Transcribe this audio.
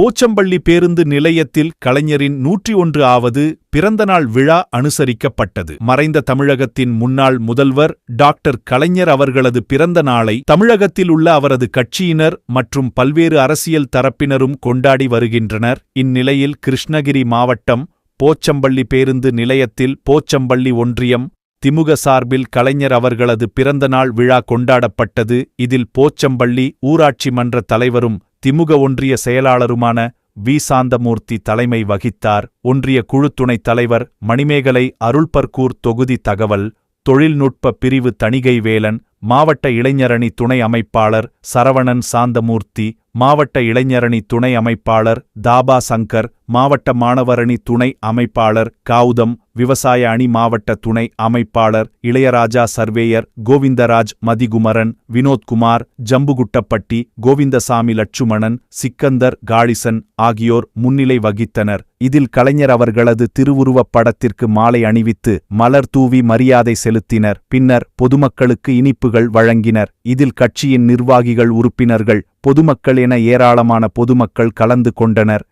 போச்சம்பள்ளி பேருந்து நிலையத்தில் கலைஞரின் 101ஆவது பிறந்தநாள் விழா அனுசரிக்கப்பட்டது. மறைந்த தமிழகத்தின் முன்னாள் முதல்வர் டாக்டர் கலைஞர் அவர்களது பிறந்த நாளை தமிழகத்தில் உள்ள அவரது கட்சியினர் மற்றும் பல்வேறு அரசியல் தரப்பினரும் கொண்டாடி வருகின்றனர். இந்நிலையில் கிருஷ்ணகிரி மாவட்டம் போச்சம்பள்ளி பேருந்து நிலையத்தில் போச்சம்பள்ளி ஒன்றியம் திமுக சார்பில் கலைஞர் அவர்களது பிறந்தநாள் விழா கொண்டாடப்பட்டது. இதில் போச்சம்பள்ளி ஊராட்சி மன்ற தலைவரும் திமுக ஒன்றிய செயலாளருமான வி. சாந்தமூர்த்தி தலைமை வகித்தார். ஒன்றிய குழு துணைத் தலைவர் மணிமேகலை, அருள்பர்கூர் தொகுதி தகவல் தொழில்நுட்ப பிரிவு தணிகை வேலன், மாவட்ட இளைஞரணி துணை அமைப்பாளர் சரவணன் சாந்தமூர்த்தி, மாவட்ட இளைஞரணி துணை அமைப்பாளர் தாபா சங்கர், மாவட்ட மாணவரணி துணை அமைப்பாளர் கௌதம், விவசாய அணி மாவட்ட துணை அமைப்பாளர் இளையராஜா, சர்வேயர் கோவிந்தராஜ், மதிகுமரன், வினோத்குமார், ஜம்புகுட்டப்பட்டி, கோவிந்தசாமி, லட்சுமணன், சிக்கந்தர், காளிசன் ஆகியோர் முன்னிலை வகித்தனர். இதில் கலைஞர் அவர்களது திருவுருவப் படத்திற்கு மாலை அணிவித்து மலர் தூவி மரியாதை செலுத்தினர். பின்னர் பொதுமக்களுக்கு இனிப்புகள் வழங்கினர். இதில் கட்சியின் நிர்வாகிகள், உறுப்பினர்கள், பொதுமக்கள் என ஏராளமான பொதுமக்கள் கலந்து கொண்டனர்.